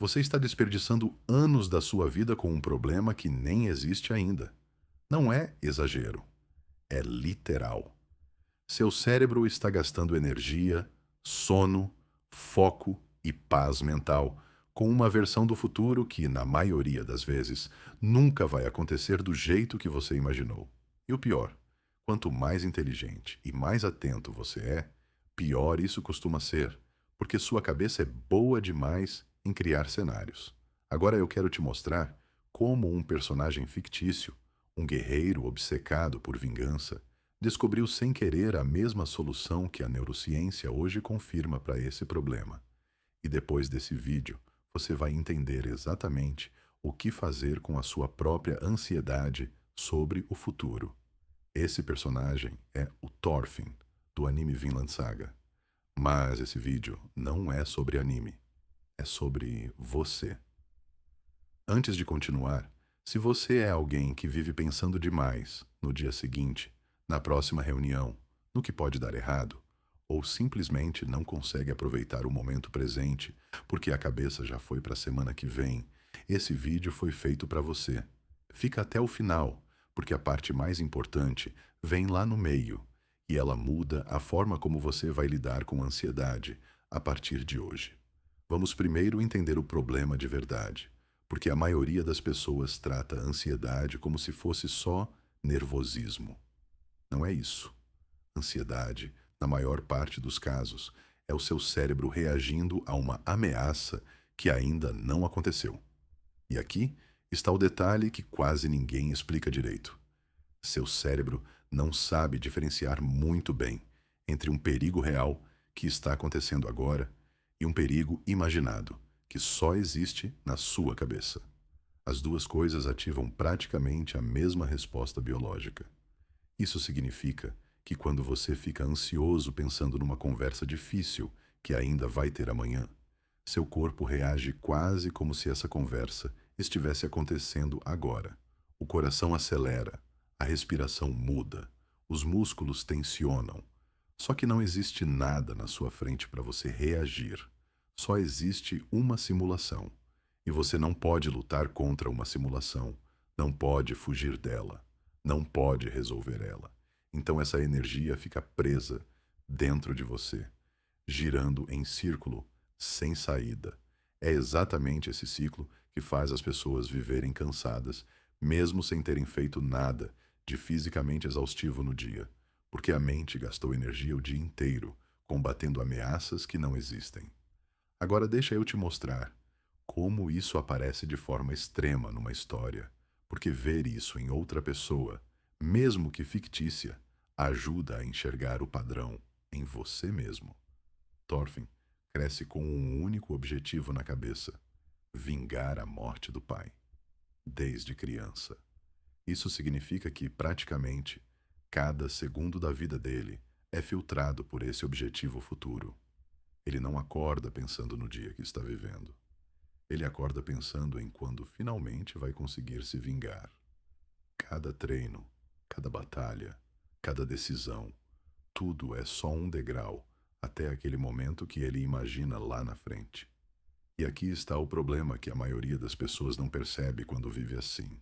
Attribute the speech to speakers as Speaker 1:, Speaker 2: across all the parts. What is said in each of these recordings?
Speaker 1: Você está desperdiçando anos da sua vida com um problema que nem existe ainda. Não é exagero, é literal. Seu cérebro está gastando energia, sono, foco e paz mental com uma versão do futuro que, na maioria das vezes, nunca vai acontecer do jeito que você imaginou. E o pior, quanto mais inteligente e mais atento você é, pior isso costuma ser, porque sua cabeça é boa demais em criar cenários. Agora eu quero te mostrar como um personagem fictício, um guerreiro obcecado por vingança, descobriu sem querer a mesma solução que a neurociência hoje confirma para esse problema. E depois desse vídeo, você vai entender exatamente o que fazer com a sua própria ansiedade sobre o futuro. Esse personagem é o Thorfinn, do anime Vinland Saga. Mas esse vídeo não é sobre anime, é sobre você. Antes de continuar, se você é alguém que vive pensando demais no dia seguinte, na próxima reunião, no que pode dar errado, ou simplesmente não consegue aproveitar o momento presente porque a cabeça já foi para a semana que vem, esse vídeo foi feito para você. Fica até o final, porque a parte mais importante vem lá no meio e ela muda a forma como você vai lidar com a ansiedade a partir de hoje. Vamos primeiro entender o problema de verdade, porque a maioria das pessoas trata a ansiedade como se fosse só nervosismo. Não é isso. Ansiedade, na maior parte dos casos, é o seu cérebro reagindo a uma ameaça que ainda não aconteceu. E aqui está o detalhe que quase ninguém explica direito. Seu cérebro não sabe diferenciar muito bem entre um perigo real que está acontecendo agora e um perigo imaginado que só existe na sua cabeça. As duas coisas ativam praticamente a mesma resposta biológica. Isso significa que quando você fica ansioso pensando numa conversa difícil que ainda vai ter amanhã, seu corpo reage quase como se essa conversa estivesse acontecendo agora. O coração acelera, a respiração muda, os músculos tensionam. Só que não existe nada na sua frente para você reagir. Só existe uma simulação. E você não pode lutar contra uma simulação, não pode fugir dela, não pode resolver ela. Então essa energia fica presa dentro de você, girando em círculo, sem saída. É exatamente esse ciclo que faz as pessoas viverem cansadas, mesmo sem terem feito nada de fisicamente exaustivo no dia, porque a mente gastou energia o dia inteiro combatendo ameaças que não existem. Agora deixa eu te mostrar como isso aparece de forma extrema numa história, porque ver isso em outra pessoa, mesmo que fictícia, ajuda a enxergar o padrão em você mesmo. Thorfinn cresce com um único objetivo na cabeça: vingar a morte do pai, desde criança. Isso significa que, praticamente, cada segundo da vida dele é filtrado por esse objetivo futuro. Ele não acorda pensando no dia que está vivendo. Ele acorda pensando em quando finalmente vai conseguir se vingar. Cada treino, cada batalha, cada decisão, tudo é só um degrau até aquele momento que ele imagina lá na frente. E aqui está o problema que a maioria das pessoas não percebe quando vive assim.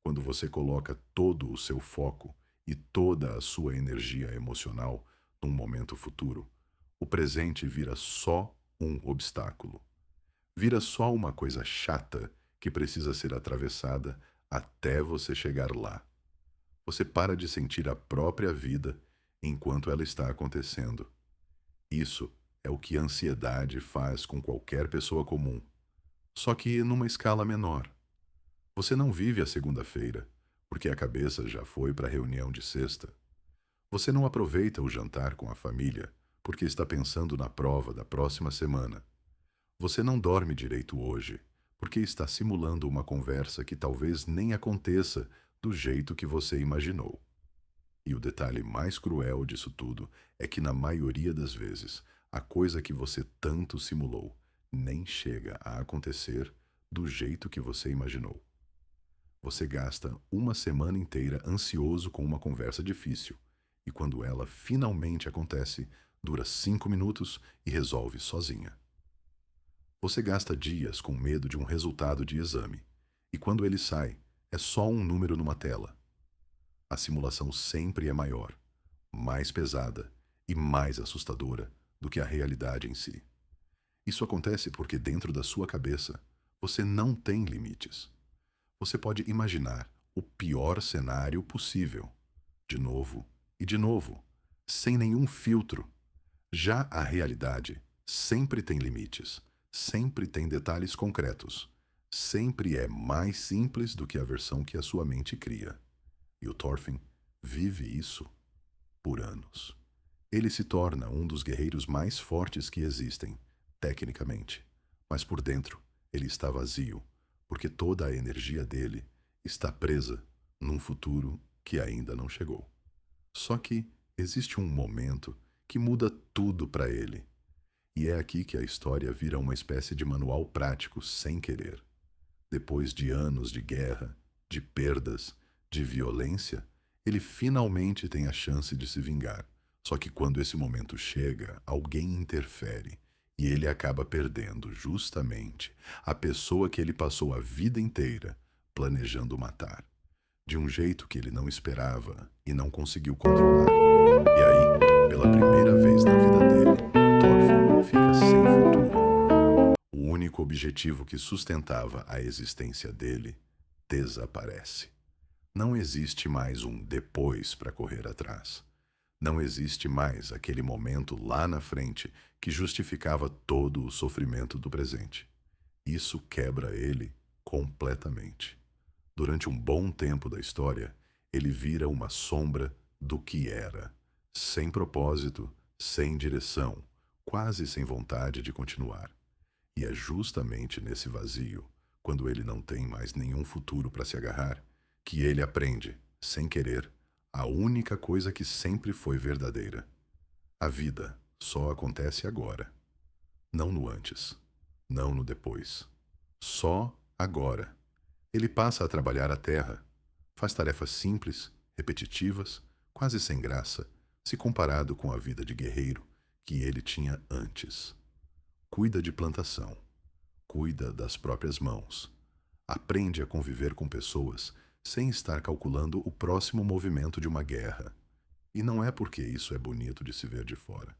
Speaker 1: Quando você coloca todo o seu foco e toda a sua energia emocional num momento futuro, o presente vira só um obstáculo. Vira só uma coisa chata que precisa ser atravessada até você chegar lá. Você para de sentir a própria vida enquanto ela está acontecendo. Isso é o que a ansiedade faz com qualquer pessoa comum, só que numa escala menor. Você não vive a segunda-feira, porque a cabeça já foi para a reunião de sexta. Você não aproveita o jantar com a família, porque está pensando na prova da próxima semana. Você não dorme direito hoje, porque está simulando uma conversa que talvez nem aconteça do jeito que você imaginou. E o detalhe mais cruel disso tudo é que, na maioria das vezes, a coisa que você tanto simulou nem chega a acontecer do jeito que você imaginou. Você gasta uma semana inteira ansioso com uma conversa difícil, e quando ela finalmente acontece, dura 5 minutos e resolve sozinha. Você gasta dias com medo de um resultado de exame, e quando ele sai, é só um número numa tela. A simulação sempre é maior, mais pesada e mais assustadora do que a realidade em si. Isso acontece porque dentro da sua cabeça você não tem limites. Você pode imaginar o pior cenário possível, de novo e de novo, sem nenhum filtro. Já a realidade sempre tem limites, sempre tem detalhes concretos, sempre é mais simples do que a versão que a sua mente cria. E o Thorfinn vive isso por anos. Ele se torna um dos guerreiros mais fortes que existem, tecnicamente. Mas por dentro, ele está vazio, porque toda a energia dele está presa num futuro que ainda não chegou. Só que existe um momento que muda tudo para ele. E é aqui que a história vira uma espécie de manual prático sem querer. Depois de anos de guerra, de perdas, de violência, ele finalmente tem a chance de se vingar. Só que quando esse momento chega, alguém interfere e ele acaba perdendo justamente a pessoa que ele passou a vida inteira planejando matar, de um jeito que ele não esperava e não conseguiu controlar. E aí, pela primeira vez na vida dele, Thorfinn fica sem futuro. O único objetivo que sustentava a existência dele desaparece. Não existe mais um depois para correr atrás. Não existe mais aquele momento lá na frente que justificava todo o sofrimento do presente. Isso quebra ele completamente. Durante um bom tempo da história, ele vira uma sombra do que era, sem propósito, sem direção, quase sem vontade de continuar. E é justamente nesse vazio, quando ele não tem mais nenhum futuro para se agarrar, que ele aprende, sem querer, a única coisa que sempre foi verdadeira. A vida só acontece agora. Não no antes, não no depois. Só agora. Ele passa a trabalhar a terra. Faz tarefas simples, repetitivas, quase sem graça, se comparado com a vida de guerreiro que ele tinha antes. Cuida de plantação. Cuida das próprias mãos. Aprende a conviver com pessoas sem estar calculando o próximo movimento de uma guerra. E não é porque isso é bonito de se ver de fora.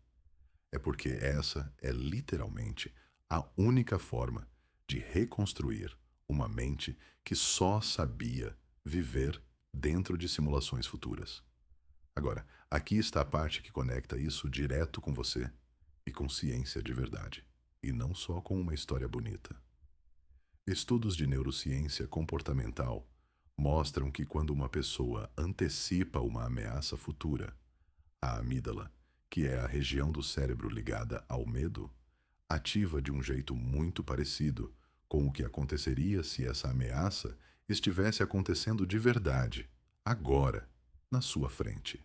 Speaker 1: É porque essa é literalmente a única forma de reconstruir uma mente que só sabia viver dentro de simulações futuras. Agora, aqui está a parte que conecta isso direto com você e com ciência de verdade, e não só com uma história bonita. Estudos de neurociência comportamental mostram que quando uma pessoa antecipa uma ameaça futura, a amígdala, que é a região do cérebro ligada ao medo, ativa de um jeito muito parecido com o que aconteceria se essa ameaça estivesse acontecendo de verdade, agora, na sua frente.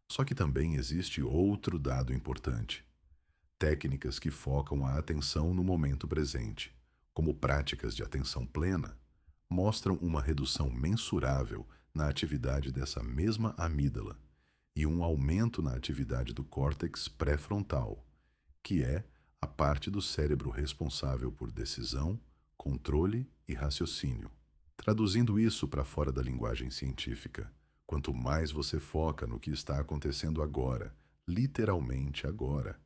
Speaker 1: Só que também existe outro dado importante: técnicas que focam a atenção no momento presente, como práticas de atenção plena, mostram uma redução mensurável na atividade dessa mesma amígdala e um aumento na atividade do córtex pré-frontal, que é a parte do cérebro responsável por decisão, controle e raciocínio. Traduzindo isso para fora da linguagem científica, quanto mais você foca no que está acontecendo agora, literalmente agora,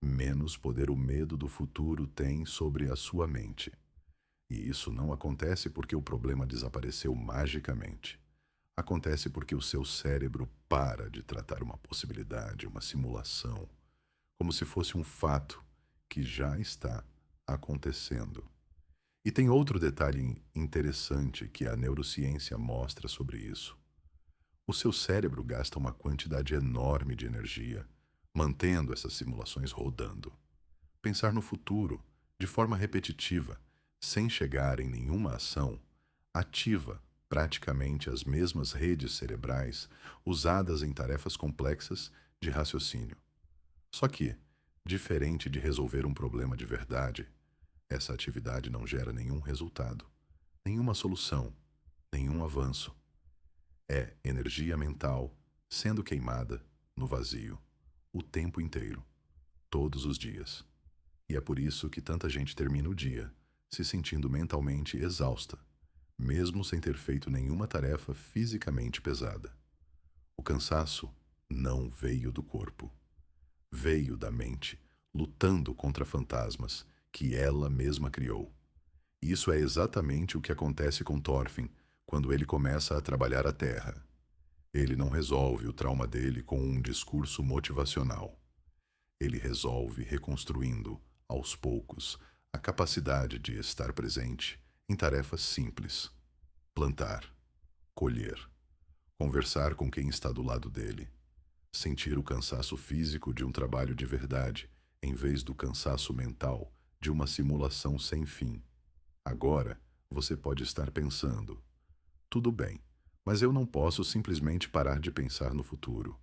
Speaker 1: menos poder o medo do futuro tem sobre a sua mente. E isso não acontece porque o problema desapareceu magicamente. Acontece porque o seu cérebro para de tratar uma possibilidade, uma simulação, como se fosse um fato que já está acontecendo. E tem outro detalhe interessante que a neurociência mostra sobre isso. O seu cérebro gasta uma quantidade enorme de energia mantendo essas simulações rodando. Pensar no futuro, de forma repetitiva, sem chegar em nenhuma ação, ativa praticamente as mesmas redes cerebrais usadas em tarefas complexas de raciocínio. Só que, diferente de resolver um problema de verdade, essa atividade não gera nenhum resultado, nenhuma solução, nenhum avanço. É energia mental sendo queimada no vazio, o tempo inteiro, todos os dias. E é por isso que tanta gente termina o dia se sentindo mentalmente exausta, mesmo sem ter feito nenhuma tarefa fisicamente pesada. O cansaço não veio do corpo, veio da mente, lutando contra fantasmas que ela mesma criou. Isso é exatamente o que acontece com Thorfinn quando ele começa a trabalhar a terra. Ele não resolve o trauma dele com um discurso motivacional. Ele resolve reconstruindo, aos poucos, a capacidade de estar presente em tarefas simples: plantar, colher, conversar com quem está do lado dele, sentir o cansaço físico de um trabalho de verdade, em vez do cansaço mental de uma simulação sem fim. Agora, você pode estar pensando: tudo bem, mas eu não posso simplesmente parar de pensar no futuro.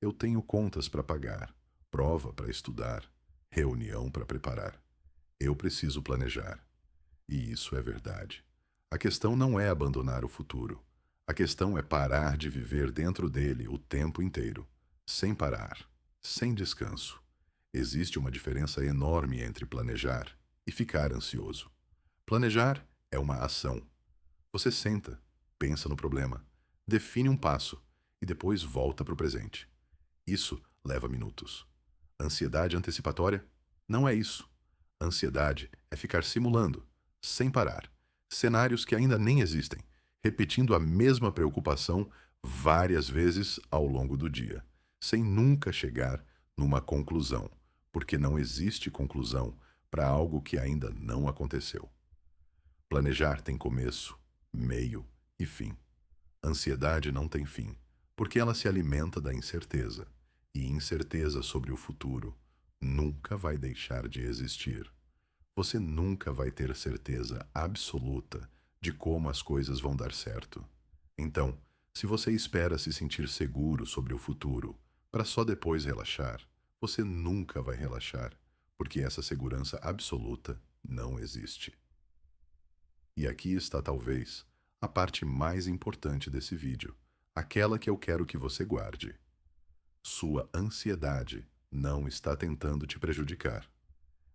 Speaker 1: Eu tenho contas para pagar, prova para estudar, reunião para preparar. Eu preciso planejar. E isso é verdade. A questão não é abandonar o futuro. A questão é parar de viver dentro dele o tempo inteiro, sem parar, sem descanso. Existe uma diferença enorme entre planejar e ficar ansioso. Planejar é uma ação. Você senta, pensa no problema, define um passo e depois volta para o presente. Isso leva minutos. Ansiedade antecipatória? Não é isso. Ansiedade é ficar simulando, sem parar, cenários que ainda nem existem, repetindo a mesma preocupação várias vezes ao longo do dia, sem nunca chegar numa conclusão, porque não existe conclusão para algo que ainda não aconteceu. Planejar tem começo, meio e fim. Ansiedade não tem fim, porque ela se alimenta da incerteza, e incerteza sobre o futuro nunca vai deixar de existir. Você nunca vai ter certeza absoluta de como as coisas vão dar certo. Então, se você espera se sentir seguro sobre o futuro para só depois relaxar, você nunca vai relaxar, porque essa segurança absoluta não existe. E aqui está talvez a parte mais importante desse vídeo, aquela que eu quero que você guarde. Sua ansiedade não está tentando te prejudicar.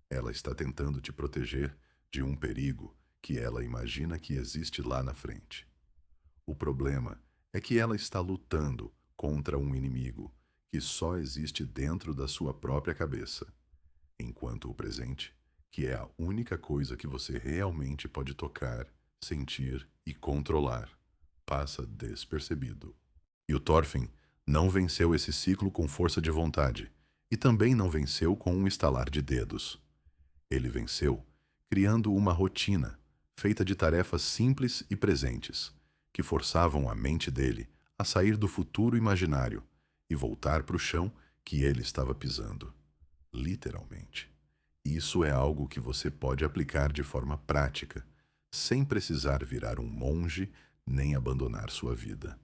Speaker 1: Ela está tentando te proteger de um perigo que ela imagina que existe lá na frente. O problema é que ela está lutando contra um inimigo que só existe dentro da sua própria cabeça, enquanto o presente, que é a única coisa que você realmente pode tocar, sentir e controlar, passa despercebido. E o Thorfinn não venceu esse ciclo com força de vontade, e também não venceu com um estalar de dedos. Ele venceu criando uma rotina feita de tarefas simples e presentes, que forçavam a mente dele a sair do futuro imaginário e voltar para o chão que ele estava pisando. Literalmente. Isso é algo que você pode aplicar de forma prática, sem precisar virar um monge nem abandonar sua vida.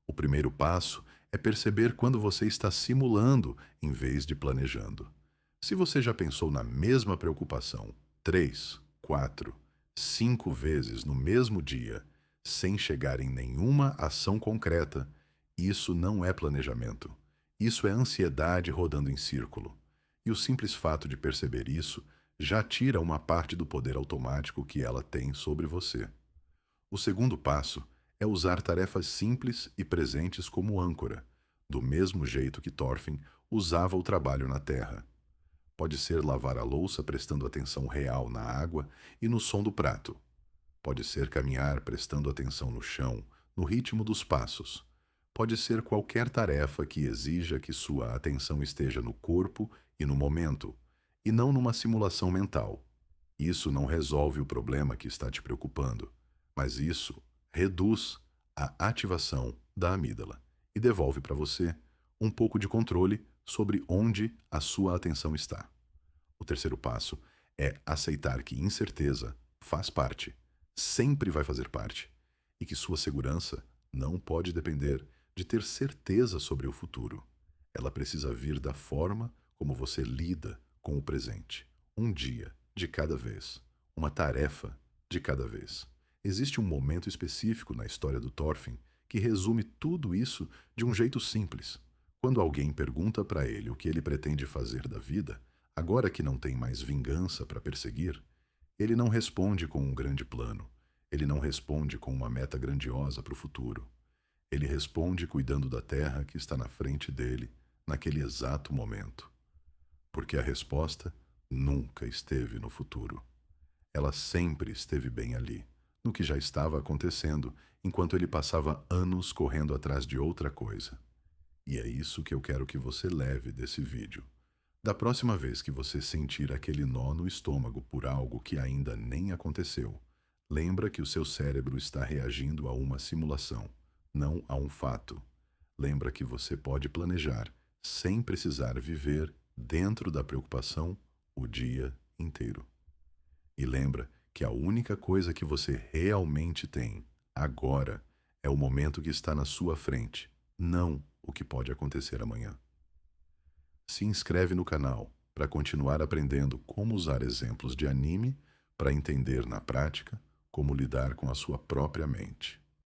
Speaker 1: O primeiro passo é perceber quando você está simulando em vez de planejando. Se você já pensou na mesma preocupação 3, 4, 5 vezes no mesmo dia, sem chegar em nenhuma ação concreta, isso não é planejamento. Isso é ansiedade rodando em círculo. E o simples fato de perceber isso já tira uma parte do poder automático que ela tem sobre você. O segundo passo é usar tarefas simples e presentes como âncora, do mesmo jeito que Thorfinn usava o trabalho na terra. Pode ser lavar a louça prestando atenção real na água e no som do prato. Pode ser caminhar prestando atenção no chão, no ritmo dos passos. Pode ser qualquer tarefa que exija que sua atenção esteja no corpo e no momento, e não numa simulação mental. Isso não resolve o problema que está te preocupando, mas isso reduz a ativação da amígdala e devolve para você um pouco de controle sobre onde a sua atenção está. O terceiro passo é aceitar que incerteza faz parte, sempre vai fazer parte, e que sua segurança não pode depender de ter certeza sobre o futuro. Ela precisa vir da forma como você lida com o presente, um dia de cada vez, uma tarefa de cada vez. Existe um momento específico na história do Thorfinn que resume tudo isso de um jeito simples. Quando alguém pergunta para ele o que ele pretende fazer da vida, Agora que não tem mais vingança para perseguir, ele não responde com um grande plano. Ele não responde com uma meta grandiosa para o futuro. Ele responde cuidando da terra que está na frente dele, naquele exato momento. Porque a resposta nunca esteve no futuro. Ela sempre esteve bem ali, no que já estava acontecendo, enquanto ele passava anos correndo atrás de outra coisa. E é isso que eu quero que você leve desse vídeo. Da próxima vez que você sentir aquele nó no estômago por algo que ainda nem aconteceu, lembra que o seu cérebro está reagindo a uma simulação, não a um fato. Lembra que você pode planejar, sem precisar viver dentro da preocupação o dia inteiro. E lembra que a única coisa que você realmente tem, agora, é o momento que está na sua frente, não o que pode acontecer amanhã. Se inscreve no canal para continuar aprendendo como usar exemplos de anime para entender na prática como lidar com a sua própria mente.